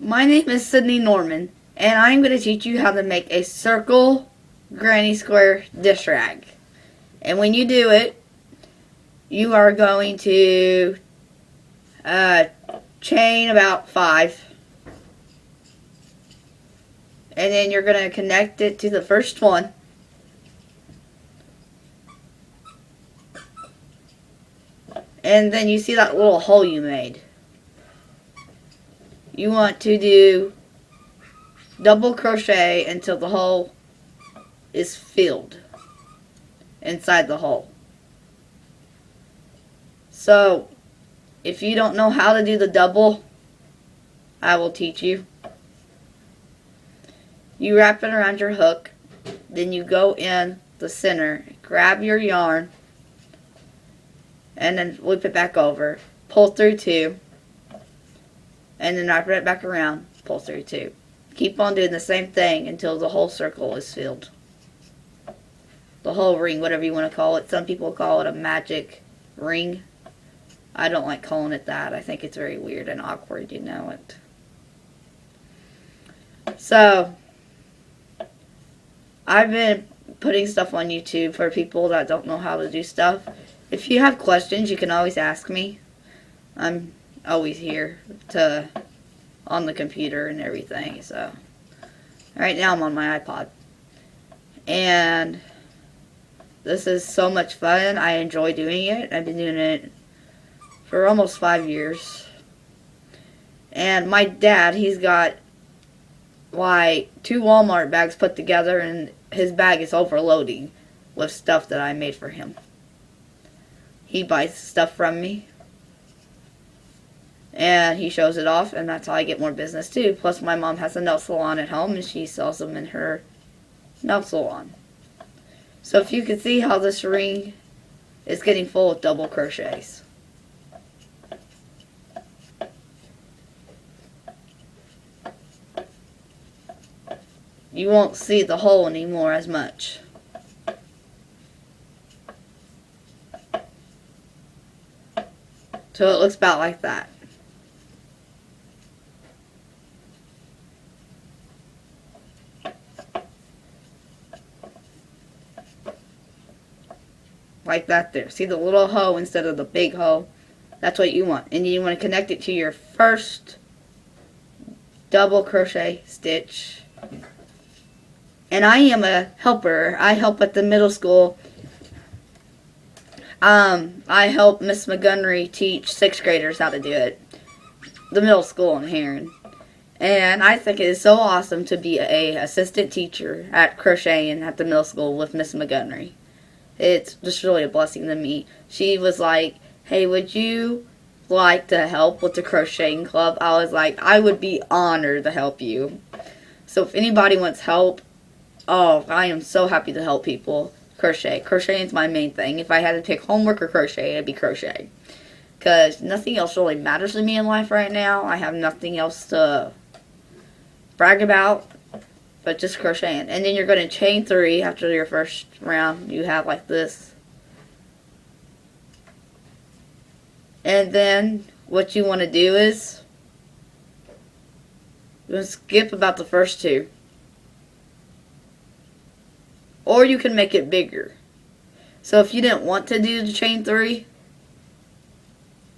My name is Sydney Norman, and I'm going to teach you how to make a circle granny square dish rag. And when you do it, you are going to chain about 5. And then you're going to connect it to the first one. And then you see that little hole you made. You want to do double crochet until the hole is filled inside the hole. So, if you don't know how to do the double, I will teach you. You wrap it around your hook, then you go in the center, grab your yarn, and then whip it back over, pull through 2, and then wrap it back around, pull through 2. Keep on doing the same thing until the whole circle is filled. The whole ring, whatever you want to call it. Some people call it a magic ring. I don't like calling it that. I think it's very weird and awkward, you know it. So, I've been putting stuff on YouTube for people that don't know how to do stuff. If you have questions, you can always ask me. I'm always here on the computer and everything. So, right now I'm on my iPod. And this is so much fun. I enjoy doing it. I've been doing it for almost 5 years. And my dad, he's got like 2 Walmart bags put together, and his bag is overloading with stuff that I made for him. He buys stuff from me, and he shows it off, and that's how I get more business too. Plus, my mom has a nail salon at home, and she sells them in her nail salon. So if you can see how this ring is getting full of double crochets. You won't see the hole anymore as much. So it looks about like that. Like that there. See the little hole instead of the big hole? That's what you want. And you want to connect it to your first double crochet stitch. And I am a helper. I help at the middle school. I help Miss Montgomery teach 6th graders how to do it. The middle school in Heron. And I think it is so awesome to be a assistant teacher at crocheting at the middle school with Miss Montgomery. It's just really a blessing to me. She was like, hey, would you like to help with the crocheting club? I was like, I would be honored to help you. So if anybody wants help, oh, I am so happy to help people crochet. Crocheting is my main thing. If I had to pick homework or crochet, it'd be crochet. Because nothing else really matters to me in life right now. I have nothing else to brag about but just crocheting. And then you're going to chain 3 after your first round. You have like this. And then what you want to do is you're going to skip about the first 2. Or you can make it bigger. So if you didn't want to do the chain 3,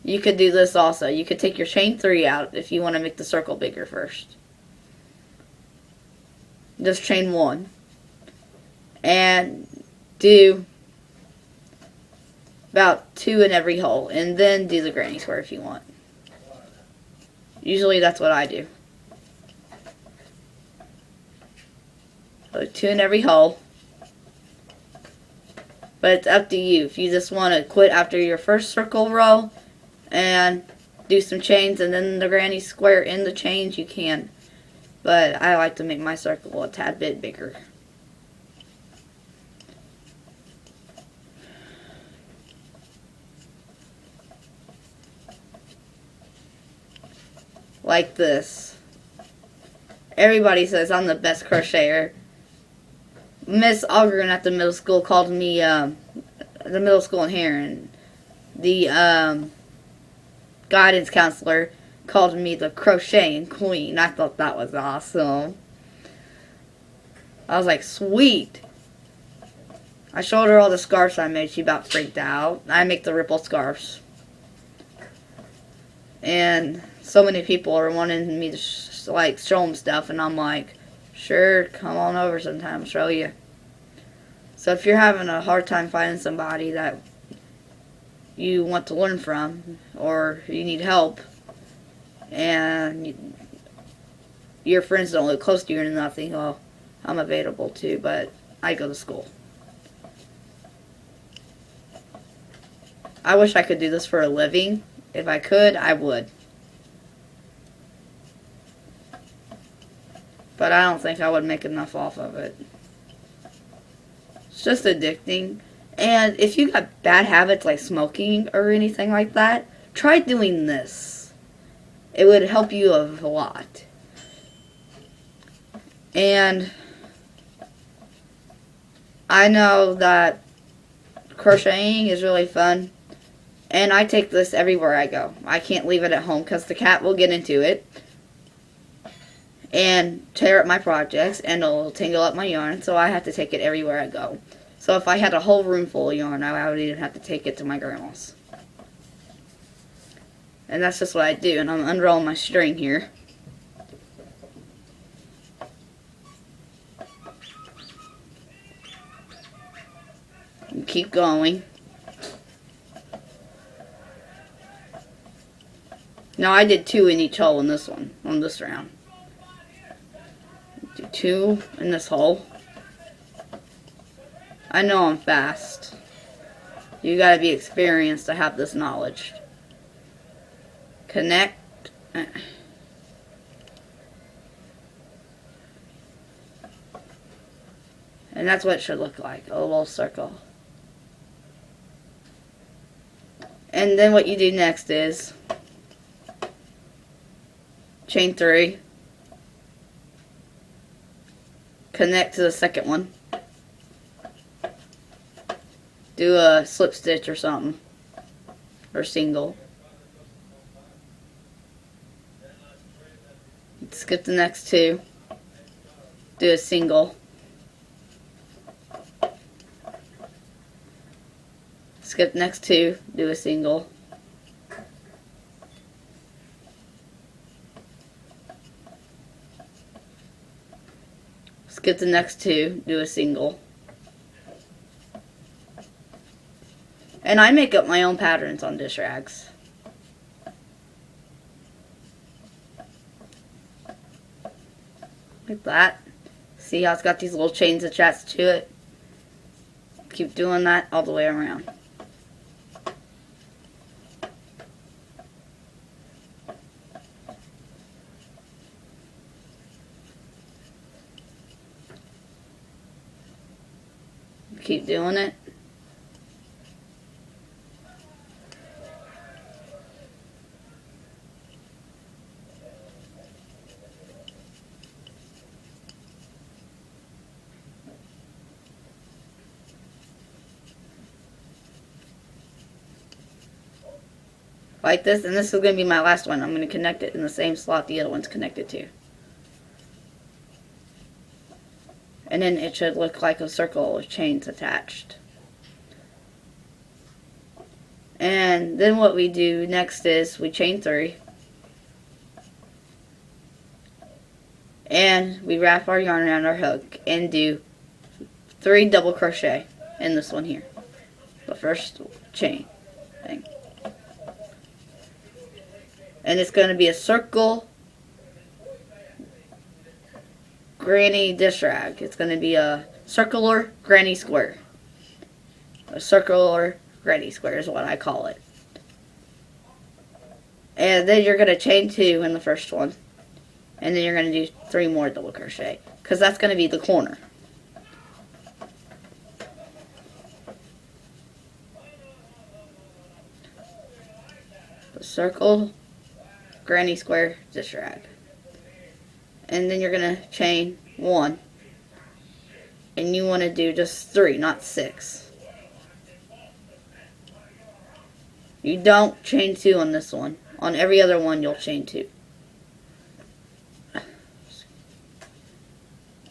you could do this also. You could take your chain 3 out if you want to make the circle bigger first. Just chain 1. And do about 2 in every hole. And then do the granny square if you want. Usually that's what I do. So 2 in every hole. But it's up to you. If you just want to quit after your first circle row and do some chains and then the granny square in the chains, you can. But I like to make my circle a tad bit bigger. Like this. Everybody says I'm the best crocheter. Miss Ogren at the middle school called me, the middle school in here, and the guidance counselor called me the crocheting queen. I thought that was awesome. I was like, sweet. I showed her all the scarves I made. She about freaked out. I make the ripple scarves. And so many people are wanting me to show them stuff. And I'm like, sure, come on over sometime. I'll show you. So if you're having a hard time finding somebody that you want to learn from, or you need help, and your friends don't live close to you or nothing, well, I'm available too, but I go to school. I wish I could do this for a living. If I could, I would. But I don't think I would make enough off of it. It's just addicting. And if you got bad habits like smoking or anything like that, try doing this. It would help you a lot. And I know that crocheting is really fun. And I take this everywhere I go. I can't leave it at home because the cat will get into it and tear up my projects, and it'll tangle up my yarn, so I have to take it everywhere I go. So if I had a whole room full of yarn, I would even have to take it to my grandma's. And that's just what I do, and I'm unrolling my string here. And keep going. Now I did 2 in each hole in this one, on this round. Do 2 in this hole. I know I'm fast. You gotta be experienced to have this knowledge. Connect. And that's what it should look like, a little circle. And then what you do next is chain 3, connect to the second one, do a slip stitch or something, or single, skip the next 2, do a single, skip the next 2, do a single, skip the next 2, do a single. And I make up my own patterns on Dishrags. Like that. See how it's got these little chains attached to it? Keep doing that all the way around. Keep doing it. Like this, and this is going to be my last one. I'm going to connect it in the same slot the other one's connected to. And then it should look like a circle with chains attached. And then what we do next is we chain 3. And we wrap our yarn around our hook and do 3 double crochet in this one here. The first chain thing. And it's going to be a circle granny dish rag. It's going to be a circular granny square. A circular granny square is what I call it. And then you're going to chain 2 in the first one. And then you're going to do 3 more double crochet. Because that's going to be the corner. The circle granny square dish rag. And then you're going to chain 1. And you want to do just 3, not 6. You don't chain 2 on this one. On every other one, you'll chain 2.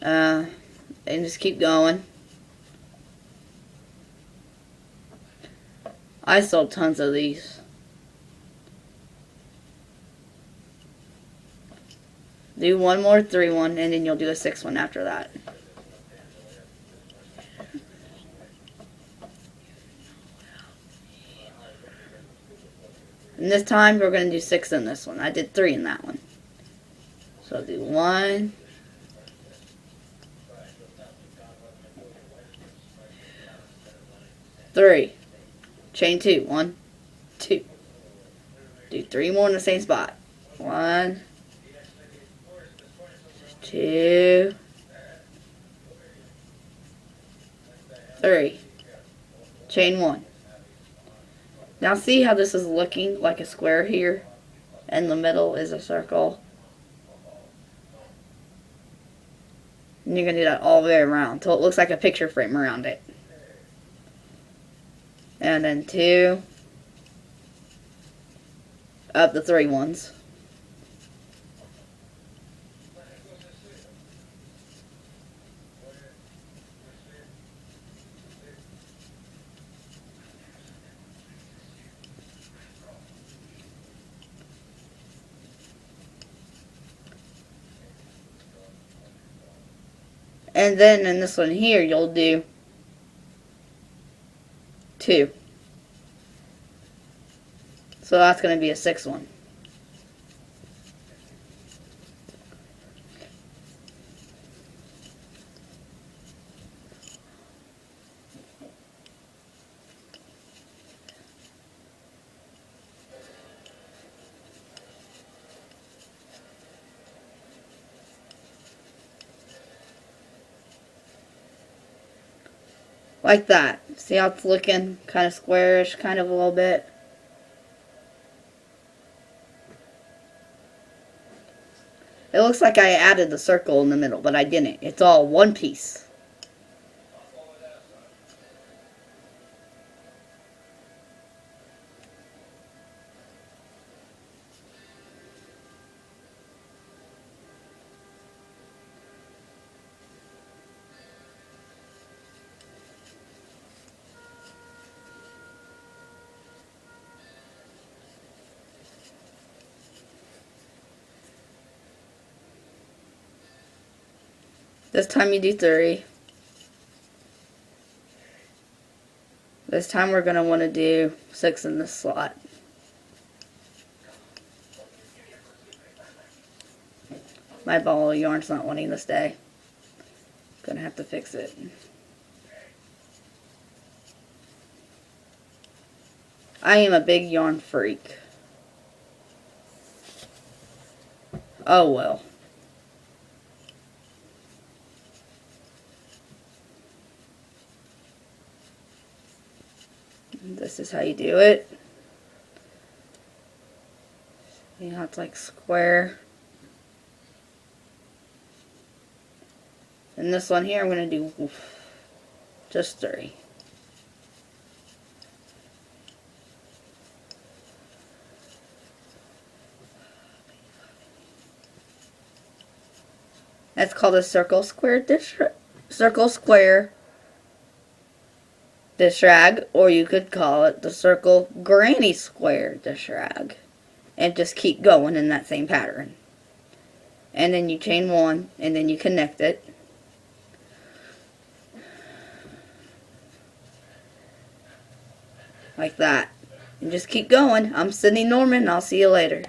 And just keep going. I sold tons of these. Do one more 3 one, and then you'll do a 6 one after that. And this time we're going to do 6 in this one. I did 3 in that one. So I'll do 1, 3, chain 2, 1, 2. Do 3 more in the same spot. 1, 2, 3. Chain 1. Now see how this is looking like a square here, and the middle is a circle. And you're going to do that all the way around until it looks like a picture frame around it. And then 2 up the 3 ones. And then in this one here, you'll do 2. So that's going to be a 6 one. Like that. See how it's looking kind of squarish, kind of a little bit. It looks like I added the circle in the middle, but I didn't. It's all one piece. This time you do 3. This time we're going to want to do 6 in this slot. My ball of yarn's not wanting to stay. Gonna have to fix it. I am a big yarn freak. Oh well. This is how you do it. You know, it's like square. And this one here, I'm going to do just 3. That's called a circle square Dishrag, or you could call it the circle granny square Dishrag, and just keep going in that same pattern. And then you chain 1, and then you connect it. Like that. And just keep going. I'm Sydney Norman, and I'll see you later.